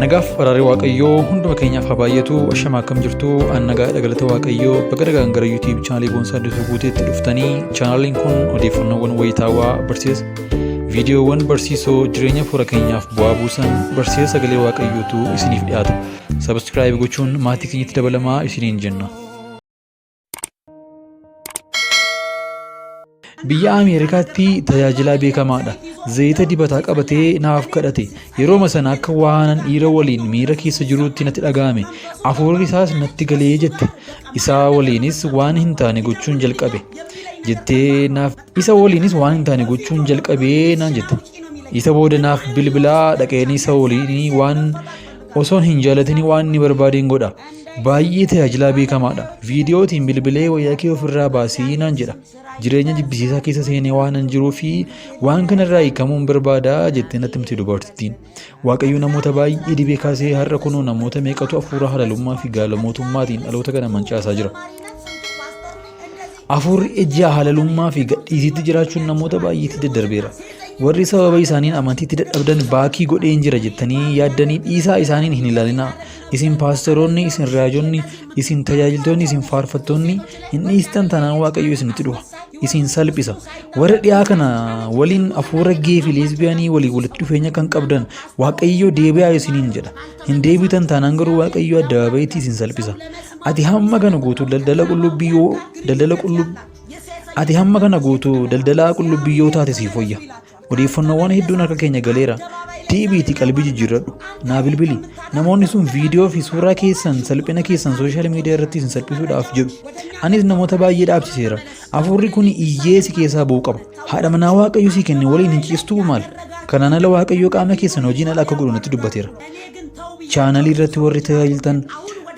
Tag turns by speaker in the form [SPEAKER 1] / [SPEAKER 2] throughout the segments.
[SPEAKER 1] Nagaaf araarri waaqayyoo hunduma keenyaaf haa baay'atu. Ashama akkam jirtu? An nagaa dhagalata waaqayyoo bakka dagaan gara YouTube chaanalii Boonsaa Addisuu guuteetti dhuftanii chaanaliin kun odeeffannoowwan wayitaawaa barsiisa viidiyoowwan barsiisoo jireenya fuula keenyaaf bu'aa buusan barsiisa sagalee waaqayyootu isiniif dhiyaata. Subscribe gochuun maatii keenyatti dabalamaa isiniin jenna. Biyya Ameerikaatti tajaajilaa beekamaadha. Zayita dibataa qabatee naaf kadhate. Yeroo masana akka waanan dhiira waliin miira keessa jiruutti natti dhaga'ame. Afuurri isaas natti galee jette. Isa waliinis waan hin taane gochuun jalqabe. Isa waliinis waan hin taane gochuun jalqabee naan jette. Isa booda naaf bilbilaa dhaqeen isa waliin waan osoon hin jaalatini waan ni barbaadeen godha. Baay'ee tajaajilaa beekamaadha. Viidiyootiin bilbilee wayyaa kee ofirraa baasii naan jedha. Jireenya jibbisiisaa keessa seenee waan hin jiruu fi waan kanarraa hiikamuun barbaada jettee natti himte dubartittiin. Waaqayyo namoota baay'ee dhibee kaasee har'a kunoo namoota meeqatu afuura halalummaa fi gaalamootummaatiin dhaloota kana mancaasaa jira. Afuurri ejjaa halalummaa fi gadhiisitti jiraachuun namoota baay'eetti daddarbeera. Warri sababa isaaniin amantiitti dadhabdan baakii godheen jira jettanii yaaddanii dhiisaa isaaniin hin ilaalinaa. Isin paastoroonni, isin raajonni, isin tajaajiltoonni, isin faarfattoonni hin dhiistan taanaan waaqayyo isinitti dhufa. Isin salphisa. Warra dhiyaa kana waliin afuura gee fi leesbiyaanii walii walitti dhufeenya kan qabdan waaqayyo deebi'aa isiniin jedha. Hin deebitan taanaan garuu waaqayyo addabaabayitti isin salphisa. Ati hamma kana guutuu daldalaa qullubbiyyoo taate siif wayya. Odeeffannoowwan hedduun harka keenya galeera. Deebiitii qalbii jijjiirradhu. Naa bilbili. Namoonni sun viidiyoo fi suuraa keessan salphina keessan sooshaal miidiyaa irratti isin salphisuudhaaf jedhu. Anis namoota baay'ee dhaabsiseera. Afuurri kun iyyee si keessaa bu'uu qaba. Haadha manaa waaqayyo sii kenne waliin hin ciistuu maal? Kanaan ala waaqayyo qaama keessan hojiin ala akka godhu natti dubbateera. Chaanalii irratti warri tajaajiltan,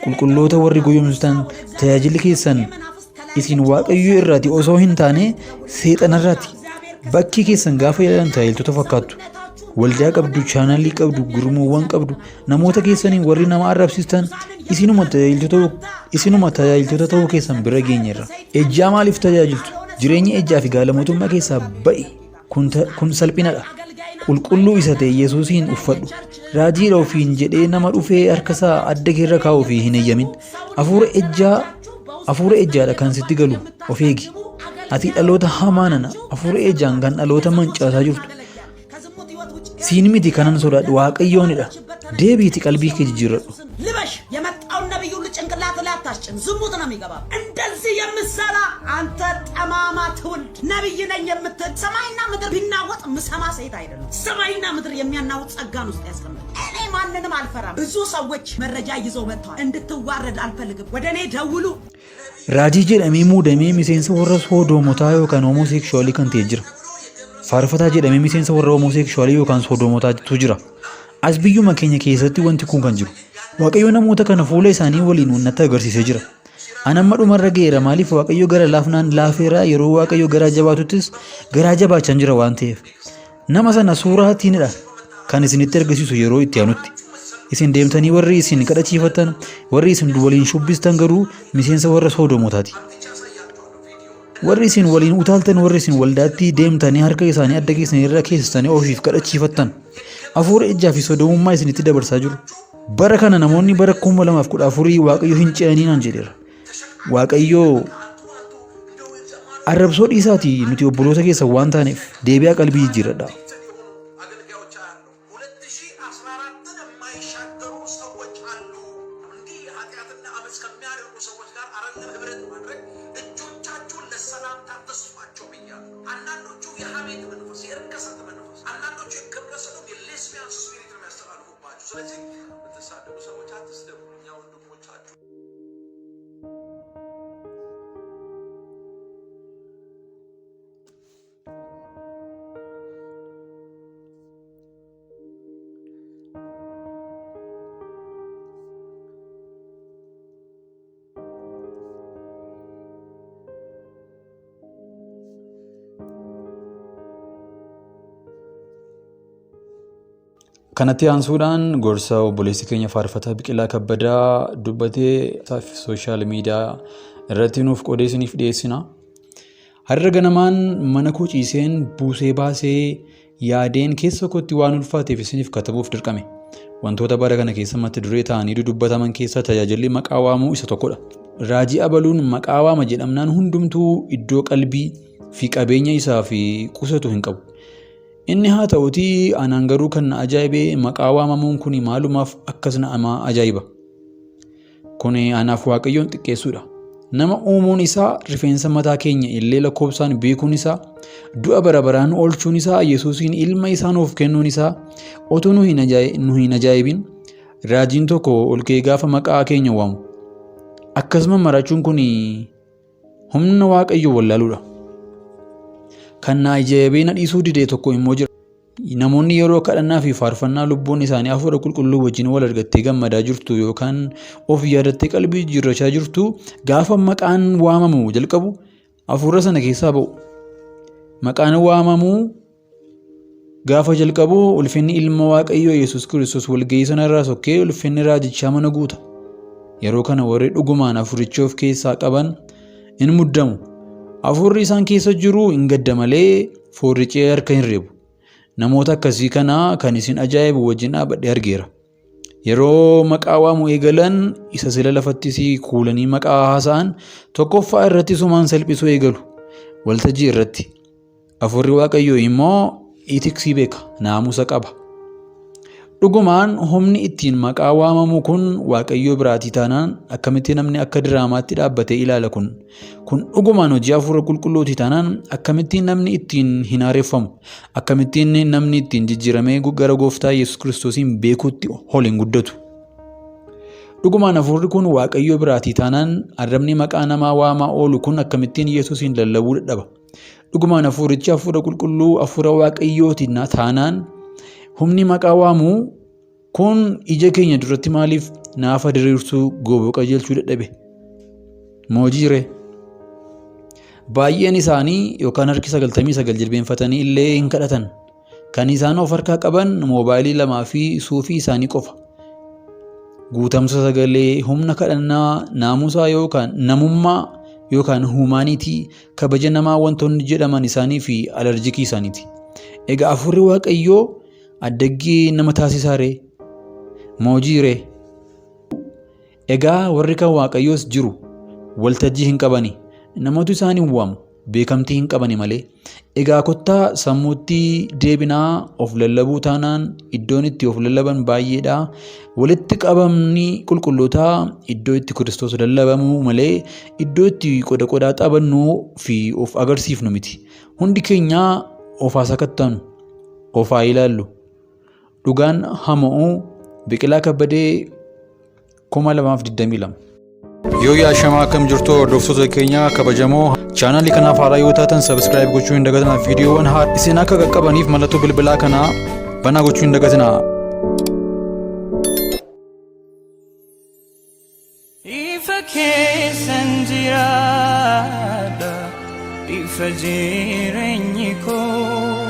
[SPEAKER 1] qulqulloota warri goyoomsitan, tajaajilli keessan isin waaqayyo irraati osoo hin taane seexanarraati. Bakki keessan gaafa ilaalan tajaajiltoota fakkaattu. Waldaa qabdu, chaanalii qabdu, gurmuuwwan qabdu, namoota keessaniin warri nama arrabsiistan isinuma tajaajiltoota ta'uu keessan bira geenyeerra. Ejjaa maaliif tajaajiltu? Jireenya ejjaa fi gaalamootummaa keessaa ba'i. Kun salphinadha. Qulqulluu isa ta'e Yesuusiin uffadhu. Raajiidha ofiin jedhee nama dhufee harkasaa adda keerra kaa'uu fi hin eeyyamin. Afuura ejjaadha kan sitti galu of eegi. Ati dhaloota hamaa nana afuura ejjaan kan dhaloota mancaasaa jirtu. Siin miti kanan sodaadhu waaqayyoonidha. Deebiitii qalbii kee jijjiirradhu.
[SPEAKER 2] ልበሽ የመጣውን ነብዩ ጭንቅላት ላይ አታስጭን። ዝሙት ነው የሚገባ። እንደዚህ የምትሰራ አንተ ጠማማ ትውልድ ነብይ ነኝ የምትል ሰማይና ምድር ቢናወጥ ምሰማ ሴት አይደለም። ሰማይና ምድር የሚያናውጥ ጸጋን ውስጥ ያስቀምጥ። እኔ ማንንም አልፈራም። ብዙ ሰዎች መረጃ ይዘው መጥተዋል። እንድትዋረድ አልፈልግም። ወደ እኔ ደውሉ።
[SPEAKER 1] Raajii jedhamee muudamee miseensa warra soodoomotaa yookaan homosekshuwaalii kan ta'e jira. Faarfataa jedhamee miseensa warra homosekshuwaalii yookaan soodoomotaatu jira. As biyyuma keenya keessatti wanti kun kan jiru. Waaqayyo namoota kana fuula isaanii waliin natti agarsiisee jira. Anamma dhumarra ga'eera maaliif waaqayyo gara laafnaan laafeera yeroo waaqayyo garaa jabaatuttis garaa jabaachaan jira waan ta'eef. Nama sana suuraatiinidha kan isinitti argisiisu yeroo itti aanutti. Isin deemtanii warri isin kadhachiifatan warri isin waliin shubbistan garuu miseensa warra soodoomotaati. Warri isin waliin utaaltan warri isin waldaatti deemtanii harka isaanii adda keessanii irra keessanii ofiif kadhachiifattan afuura ejjaa fi sodoomummaa isinitti dabarsaa jiru. Bara kana namoonni bara 2014 waaqayyo hin ce'anii naan jedheera. Waaqayyo arrabsoo dhiisaati nuti obboloota keessa waan taaneef deebi'aa qalbii jijjiirradha. Kanatti aansuudhaan gorsa obboleessi keenya faarfataa Biqilaa Kabbadaa dubbatee sooshaal miidiyaa irratti nuuf qoodee isiniif dhiyeessina. Har'a ganamaan mana koo ciiseen buusee baasee yaadeen keessa kootti waan ulfaateef isiniif katabuuf dirqame. wantoota bara kana keessa mata duree ta'anii dubbataman keessa tajaajilli maqaa waamuu isa tokkodha. Raajii abaluun maqaa waama jedhamnaan hundumtuu iddoo qalbii fi qabeenya isaa fi qusatu hin qabu. Inni haa ta'utii anaan garuu kan na ajaa'ibee maqaa waamamuun kun maalumaaf akkas nama ajaa'iba. Kun anaaf Waaqayyoon xiqqeessuudha. Nama uumuun isaa rifeensa mataa keenya illee lakkoofsaan beekuun isaa du'a bara baraan oolchuun isaa Yesuusiin ilma isaa nuuf kennuun isaa otoo nu hin ajaa'ibin raajiin tokko ol ka'ee gaafa maqaa keenya waamu akkasuma marachuun kun humna Waaqayyoo wallaaluudha. Kan na ajaa'ibee na dhiisuu didee tokko immoo jira. Namoonni yeroo kadhannaa fi faarfannaa lubbuun isaanii hafuura qulqulluu wajjin wal argattee gammadaa jirtu yookaan of yaadattee qalbii jijjiirrachaa jirtu gaafa maqaan waamamu jalqabu hafuura sana keessaa ba'u. Maqaan waamamu gaafa jalqabu ulfinni ilma Waaqayyoo Yesuus Kiristoos walga'ii sanarraa sokkee ulfinni raajichaa mana guuta. Yeroo kana warri dhugumaan hafuuricha of keessaa qaban in muddamu. Hafuurri isaan keessa jiru hin gadda malee foorricee harka hin reebu. Namoota akkasii kana kan isin ajaa'ibu wajjin dhaabadhee argeera. Yeroo maqaa waamuu eegalan isa sila lafatti kuulanii maqaa haasa'an tokkoffaa irratti sumaan salphisuu eegalu. Waltajjii irratti. Hafuurri Waaqayyoo immoo itiksii beeka, naamusa qaba. Dhugumaan humni ittiin maqaa waamamu kun Waaqayyoo biraatii taanaan akkamitti namni akka diraamaatti dhaabbatee ilaala kun dhugumaan hojii hafuura qulqulluutii taanaan akkamittiin namni ittiin hin aareeffamu akkamittiin namni ittiin jijjiiramee gara gooftaa Yesuus Kiristoosiin beekuutti ol hin guddatu. Dhugumaan hafuurri kun Waaqayyoo biraatii taanaan arrabni maqaa namaa waamaa oolu kun akkamittiin Yesuusiin lallabuu dadhaba. Dhugumaan hafuurichi hafuura qulqulluu hafuura Waaqayyootiin taanaan humni maqaa waamuu kun ija keenya duratti maaliif naafa diriirsuu gooboo qajeelchuu dadhabe? Moojiire. Baay'een isaanii yookaan harki 99 jilbeenfatanii illee hin kadhatan. Kan isaan of harkaa qaban moobaayilii 2 fi suufii isaanii qofa. Guutamsa sagalee, humna kadhannaa, naamusaa yookaan namummaa yookaan huumaaniitii, kabaja namaa wantoonni jedhaman isaanii fi alarjikii isaaniiti. Egaa hafuurri Waaqayyoo addaggii nama taasisaaree? Moojiire. Egaa warri kan Waaqayyoos jiru waltajjii hin qabani. Namoota isaanii waamu beekamtii hin qabani malee. Egaa kottaa sammuutti deebinaa of lallabuu taanaan iddoon itti of lallaban baay'eedha. Walitti qabamni qulqullootaa iddoo itti Kiristoos lallabamu malee iddoo itti qodaa xabannuu fi of agarsiifnu miti. Hundi keenya ofaa sakattaanu, ofaa ilaallu. Dhugaan hama'uu Biqilaa Kabbadee 2022. Yoo yaashamaa akkam jirtu hordoftoota keenya kabajamoo chaanalii kanaaf haaraa yoo taatan subscribe gochuu hin dagatinaa. Viidiyoowwan isin akka qaqqabaniif mallattoo bilbilaa kanaa banaa gochuu hin dagatinaa.
[SPEAKER 3] Ifa keessan jiraadha, ifa jireenyi koo.